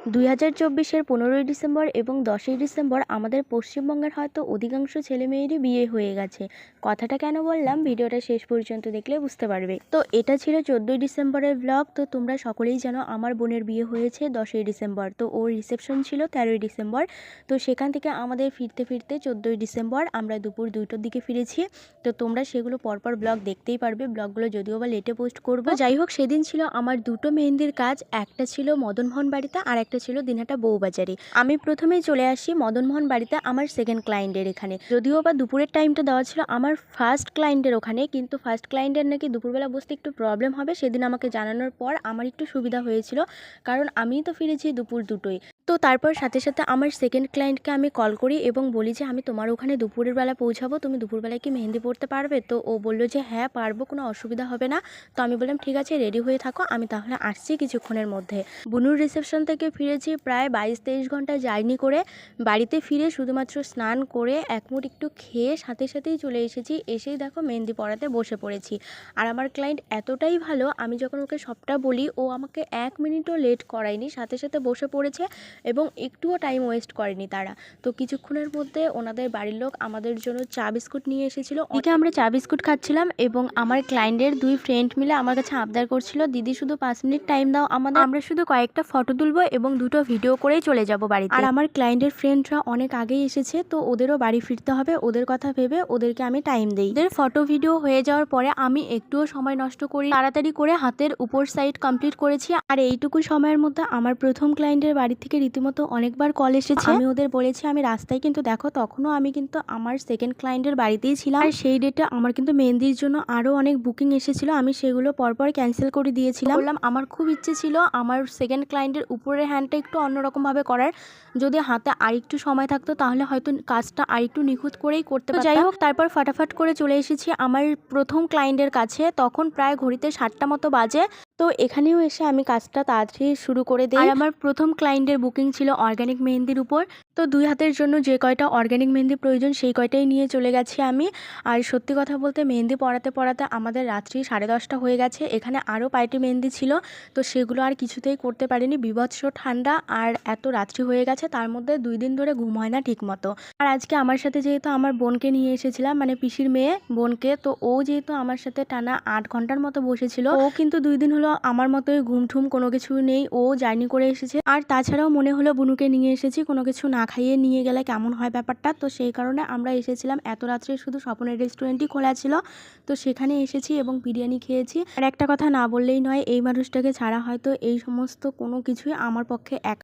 2024-এর 15ই December এবং 10ই December আমাদের পশ্চিমবঙ্গের হয়তো অধিকাংশ ছেলেমেয়েরই বিয়ে হয়ে গেছে। কথাটা কেন বললাম, ভিডিওটা শেষ পর্যন্ত দেখলে বুঝতে পারবে। তো এটা ছিল 14ই ডিসেম্বরের ব্লগ। তো তোমরা সকলেই জানো আমার বোনের বিয়ে হয়েছে 10ই ডিসেম্বর, তো ওর রিসেপশন ছিল 13ই ডিসেম্বর। তো সেখান থেকে আমাদের ফিরতে ফিরতে 14ই ডিসেম্বর আমরা দুপুর 2টোর দিকে ফিরেছি। তো তোমরা সেগুলো পরপর ব্লগ দেখতেই পারবে, ব্লগগুলো যদিও বা লেটে পোস্ট করবো। যাই হোক, সেদিন ছিল আমার দুটো মেহেন্দির কাজ, একটা ছিল মদনমোহন বাড়িতে আর একটা ছিল দিনহাটা বউবাজারে। আমি প্রথমেই চলে আসি মদনমোহন বাড়িতে আমার সেকেন্ড ক্লায়েন্টের এখানে। যদিও বা দুপুরের টাইমটা দেওয়া ছিল আমার ফার্স্ট ক্লায়েন্টের ওখানে, কিন্তু ফার্স্ট ক্লায়েন্টের নাকি দুপুরবেলা বসতে একটু প্রবলেম হবে। সেদিন আমাকে জানানোর পর আমার একটু সুবিধা হয়েছিল, কারণ আমিই তো ফিরেছি দুপুর 2টোয়। তো তারপর সাথে সাথে আমার সেকেন্ড ক্লায়েন্টকে আমি কল করি এবং বলি যে আমি তোমার ওখানে দুপুরের বেলা পৌঁছাবো, তুমি দুপুরবেলায় কি মেহেন্দি পড়তে পারবে? তো ও বললো যে হ্যাঁ পারবো, কোনো অসুবিধা হবে না। তো আমি বললাম ঠিক আছে, রেডি হয়ে থাকো, আমি তাহলে আসছি কিছুক্ষণের মধ্যে। বুনুর রিসেপশন থেকে ফিরেছি প্রায় 22-23 ঘন্টা জার্নি করে। বাড়িতে ফিরে শুধুমাত্র স্নান করে এক মুঠ একটু খেয়ে সাথে সাথেই চলে এসেছি। এসেই দেখো মেহেন্দি পড়াতে বসে পড়েছি। আর আমার ক্লায়েন্ট এতটাই ভালো, আমি যখন ওকে সবটা বলি ও আমাকে 1 মিনিটও লেট করায়নি, সাথে সাথে বসে পড়েছে এবং একটুও টাইম ওয়েস্ট করেনি তারা। তো কিছুক্ষণের মধ্যে ওনাদের বাড়ির লোক আমাদের জন্য চা বিস্কুট নিয়ে এসেছিলো। ওদিকে আমরা চা বিস্কুট খাচ্ছিলাম এবং আমার ক্লায়েন্টের 2 ফ্রেন্ড মিলে আমার কাছে আবদার করছিল, দিদি শুধু 5 মিনিট টাইম দাও আমাদের, আমরা শুধু কয়েকটা ফটো তুলবো এবং 2টো ভিডিও করেই চলে যাব বাড়িতে। আর আমার ক্লায়েন্টের ফ্রেন্ডরা অনেক আগেই এসেছে, তো ওদেরও বাড়ি ফিরতে হবে, ওদের কথা ভেবে ওদেরকে আমি টাইম দেই। ওদের ফটো ভিডিও হয়ে যাওয়ার পরে আমি একটুও সময় নষ্ট করি, তাড়াতাড়ি করে হাতের উপর সাইড কমপ্লিট করেছি। আর এইটুকু সময়ের মধ্যে আমার প্রথম ক্লায়েন্টের বাড়ি থেকে রীতিমতো অনেকবার কল এসেছে। আমি ওদের বলেছি আমি রাস্তায়, কিন্তু দেখো তখনও আমি কিন্তু আমার সেকেন্ড ক্লায়েন্টের বাড়িতেই ছিলাম। আর সেই ডেটে আমার কিন্তু মেহেন্দির জন্য আরও অনেক বুকিং এসেছিল, আমি সেগুলো পরপর ক্যান্সেল করে দিয়েছিলাম। বললাম আমার খুব ইচ্ছে ছিল আমার সেকেন্ড ক্লায়েন্টের উপরের হ্যান্ডটা একটু অন্যরকমভাবে করার, যদি হাতে আরেকটু সময় থাকতো তাহলে হয়তো কাজটা আরেকটু নিখুঁত করেই করতে পারতাম। যাই হোক, তারপর ফাটাফাট করে চলে এসেছি আমার প্রথম ক্লায়েন্টের কাছে। তখন প্রায় ঘড়িতে 7টা মতো বাজে। তো এখানেও এসে আমি কাজটা তাড়াতাড়ি শুরু করে দিই। আর আমার প্রথম ক্লায়েন্টের বুকিং ছিল অর্গানিক মেহেন্দির উপর। তো 2 হাতের জন্য যে কয়টা অর্গানিক মেহেন্দি প্রয়োজন সেই কয়টাই নিয়ে চলে গেছি আমি। আর সত্যি কথা বলতে মেহেন্দি পড়াতে পড়াতে আমাদের রাত্রি 10:30 হয়ে গেছে। এখানে আরও পার্টি মেহেন্দি ছিল, তো সেগুলো আর কিছুতেই করতে পারিনি, বিভৎস ঠান্ডা আর এত রাত্রি হয়ে গেছে, তার মধ্যে 2 দিন ধরে ঘুম হয় না ঠিক মতো। আর আজকে আমার সাথে যেহেতু আমার বোনকে নিয়ে এসেছিলাম, মানে পিসির মেয়ে বোনকে, তো ও যেহেতু আমার সাথে টানা 8 ঘন্টার মতো বসেছিল, ও কিন্তু 2 দিন হলো আমার মতোই ঘুম ঠুম কোনো কিছু নেই, ও জার্নি করে এসেছে। আর তাছাড়াও মনে হলো বুনুকে নিয়ে এসেছি, কোনো কিছু না খাইয়ে নিয়ে গেলে কেমন হয় ব্যাপারটা। তো সেই কারণে আমরা এসেছিলাম, এত রাত্রে শুধু স্বপনের রেস্টুরেন্টই খোলা ছিল, তো সেখানে এসেছি এবং বিরিয়ানি খেয়েছি। আর একটা কথা না বললেই নয়, এই মানুষটাকে ছাড়া হয়তো এই সমস্ত কোনো কিছুই আমার পক্ষে